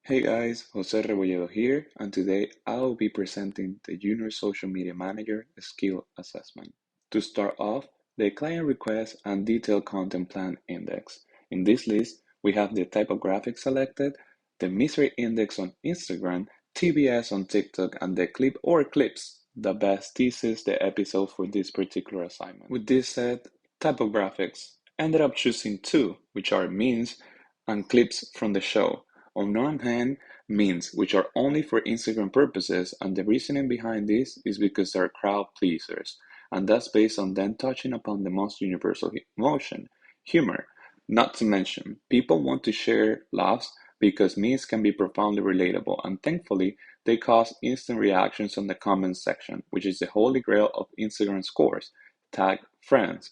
Hey guys, Jose Rebolledo here, and today I will be presenting the Junior Social Media Manager Skill Assessment. To start off, the Client Request and Detailed Content Plan Index. In this list, we have the typographic selected, the misery index on Instagram, TBS on TikTok, and the clip or clips that best teases the episode for this particular assignment. With this said, typographics ended up choosing two, which are memes and clips from the show. On one hand, memes, which are only for Instagram purposes, and the reasoning behind this is because they're crowd pleasers, and that's based on them touching upon the most universal emotion, humor. Not to mention, people want to share laughs because memes can be profoundly relatable, and thankfully, they cause instant reactions on the comments section, which is the holy grail of Instagram scores. Tag friends.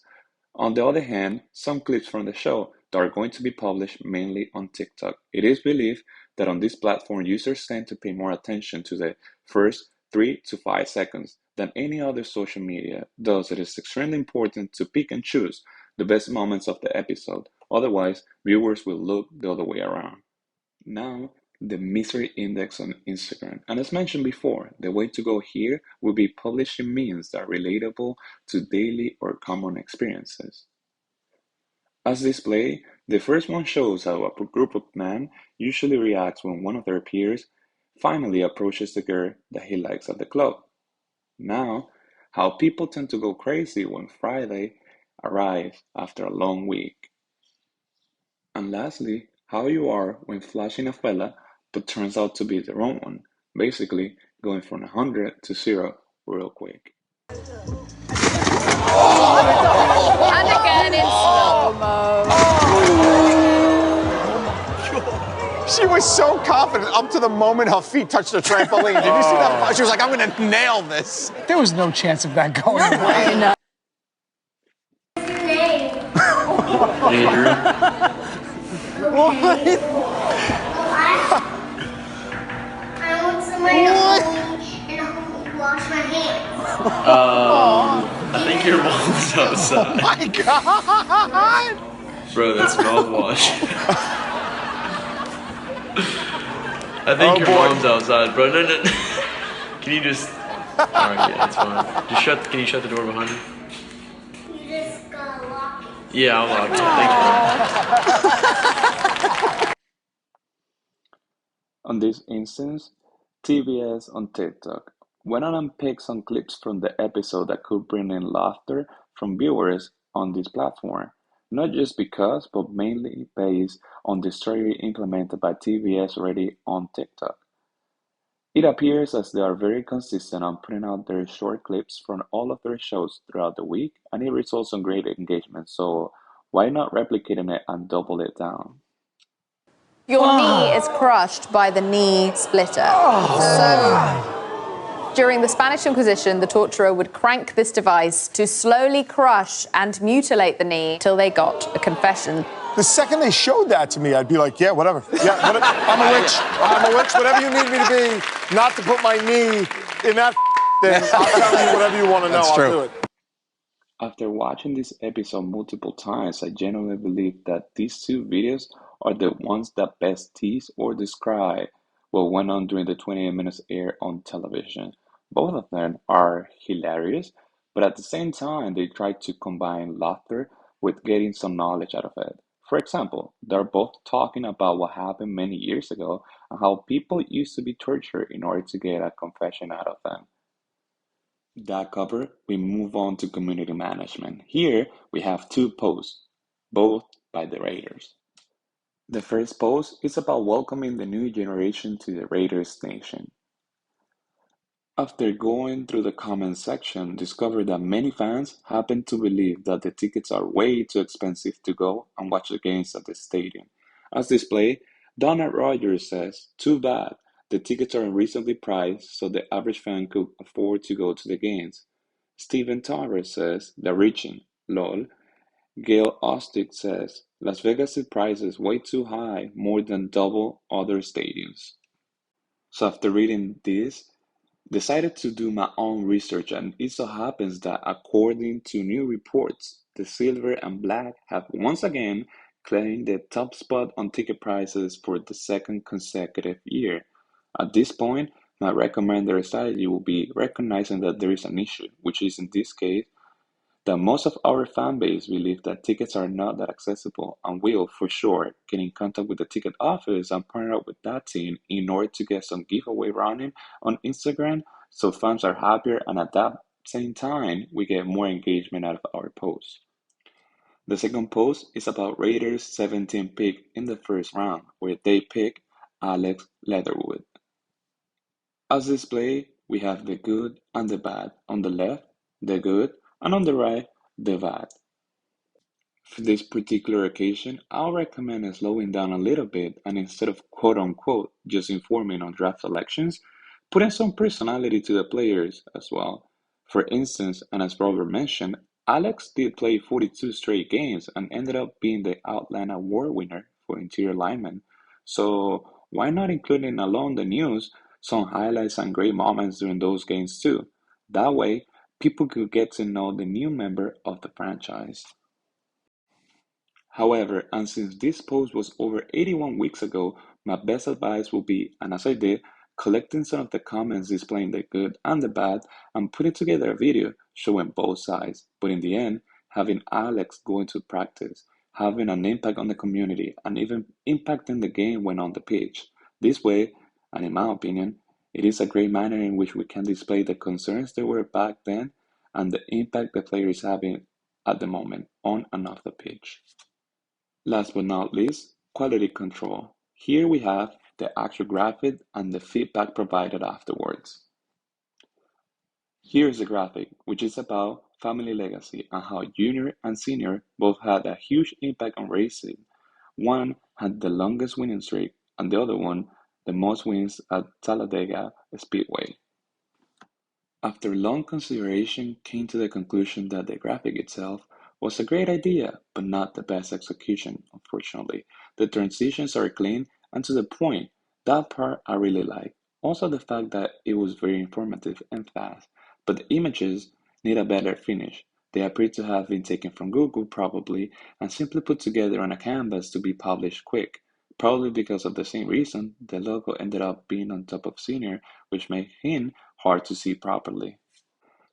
On the other hand, some clips from the show that are going to be published mainly on TikTok. It is believed that on this platform, users tend to pay more attention to the first 3 to 5 seconds than any other social media, thus it is extremely important to pick and choose the best moments of the episode. Otherwise, viewers will look the other way around. Now, the misery index on Instagram. And as mentioned before, the way to go here will be publishing memes that are relatable to daily or common experiences. As displayed, the first one shows how a group of men usually reacts when one of their peers finally approaches the girl that he likes at the club. Now, how people tend to go crazy when Friday arrives after a long week. And lastly, how you are when flashing a fella but turns out to be the wrong one. Basically, going from 100 to 0 real quick. And again in slow-mo. She was so confident up to the moment her feet touched the trampoline. Did you see that? She was like, I'm going to nail this. There was no chance of that going away. No. What's your name? Andrew. I want somebody to hold me and wash my hands. I think your mom's outside. My God! Bro, that's mouthwash. I think your mom's outside, bro. No. Can you just... Alright, yeah, it's fine. Just can you shut the door behind you? You just gotta lock it. Yeah, I'll lock it. Thanks, bro. On this instance, TBS on TikTok. Went on and picked some clips from the episode that could bring in laughter from viewers on this platform. Not just because, but mainly based on the strategy implemented by TBS already on TikTok. It appears as they are very consistent on putting out their short clips from all of their shows throughout the week, and it results in great engagement, so why not replicating it and double it down? Your knee is crushed by the knee splitter. During the Spanish Inquisition, the torturer would crank this device to slowly crush and mutilate the knee till they got a confession. The second they showed that to me, I'd be like, yeah, whatever. Yeah, whatever. I'm a witch. Whatever you need me to be, not to put my knee in that thing. I'll tell you whatever you want to know. I'll do it. After watching this episode multiple times, I genuinely believe that these two videos are the ones that best tease or describe what went on during the 28 minutes air on television. Both of them are hilarious, but at the same time, they try to combine laughter with getting some knowledge out of it. For example, they're both talking about what happened many years ago and how people used to be tortured in order to get a confession out of them. That covered, we move on to community management. Here, we have two posts, both by the Raiders. The first post is about welcoming the new generation to the Raiders Nation. After going through the comments section, discovered that many fans happen to believe that the tickets are way too expensive to go and watch the games at the stadium. As displayed, Donna Rogers says, too bad, the tickets are unreasonably priced so the average fan could afford to go to the games. Steven Torres says, they're reaching, lol. Gail Ostick says, Las Vegas' prices way too high, more than double other stadiums. So after reading this, decided to do my own research, and it so happens that according to new reports, the silver and black have once again claiming the top spot on ticket prices for the second consecutive year. At this point, my recommended strategy will be recognizing that there is an issue, which is in this case that most of our fan base believe that tickets are not that accessible and will, for sure, get in contact with the ticket office and partner up with that team in order to get some giveaway running on Instagram so fans are happier and at that same time we get more engagement out of our posts. The second post is about Raiders' 17 pick in the first round, where they pick Alex Leatherwood. As displayed, we have the good and the bad. On the left, the good, and on the right, the bad. For this particular occasion, I'll recommend slowing down a little bit and instead of quote unquote just informing on draft selections, putting some personality to the players as well. For instance, and as Robert mentioned, Alex did play 42 straight games and ended up being the Outland Award winner for interior lineman. So why not including along the news some highlights and great moments during those games too? That way, people could get to know the new member of the franchise. However, and since this post was over 81 weeks ago, my best advice will be, and as I did, collecting some of the comments displaying the good and the bad and putting together a video showing both sides. But in the end, having Alex go into practice, having an impact on the community, and even impacting the game when on the pitch. This way, and in my opinion, it is a great manner in which we can display the concerns there were back then and the impact the player is having at the moment on and off the pitch. Last but not least, quality control. Here we have the actual graphic and the feedback provided afterwards. Here's the graphic, which is about family legacy and how junior and senior both had a huge impact on racing. One had the longest winning streak, and the other one the most wins at Talladega Speedway. After long consideration, came to the conclusion that the graphic itself was a great idea, but not the best execution, unfortunately. The transitions are clean and to the point. That part I really like. Also the fact that it was very informative and fast. But the images need a better finish. They appear to have been taken from Google probably and simply put together on a canvas to be published quick. Probably because of the same reason, the logo ended up being on top of Senior, which made him hard to see properly.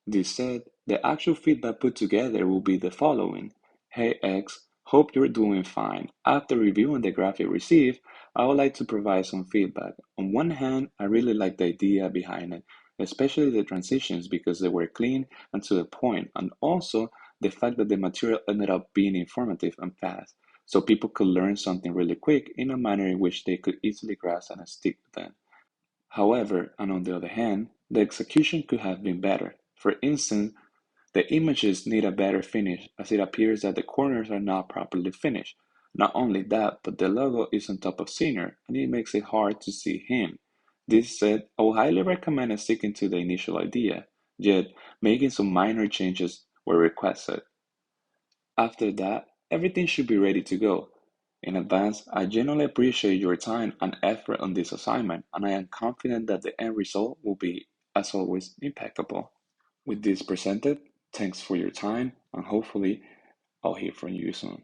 This said, the actual feedback put together will be the following. Hey X, hope you're doing fine. After reviewing the graphic received, I would like to provide some feedback. On one hand, I really like the idea behind it, especially the transitions because they were clean and to the point, and also the fact that the material ended up being informative and fast, so people could learn something really quick in a manner in which they could easily grasp and stick with them. However, and on the other hand, the execution could have been better. For instance, the images need a better finish as it appears that the corners are not properly finished. Not only that, but the logo is on top of Senior and it makes it hard to see him. This said, I would highly recommend sticking to the initial idea, yet making some minor changes were requested. After that, everything should be ready to go. In advance, I genuinely appreciate your time and effort on this assignment, and I am confident that the end result will be, as always, impeccable. With this presented, thanks for your time, and hopefully, I'll hear from you soon.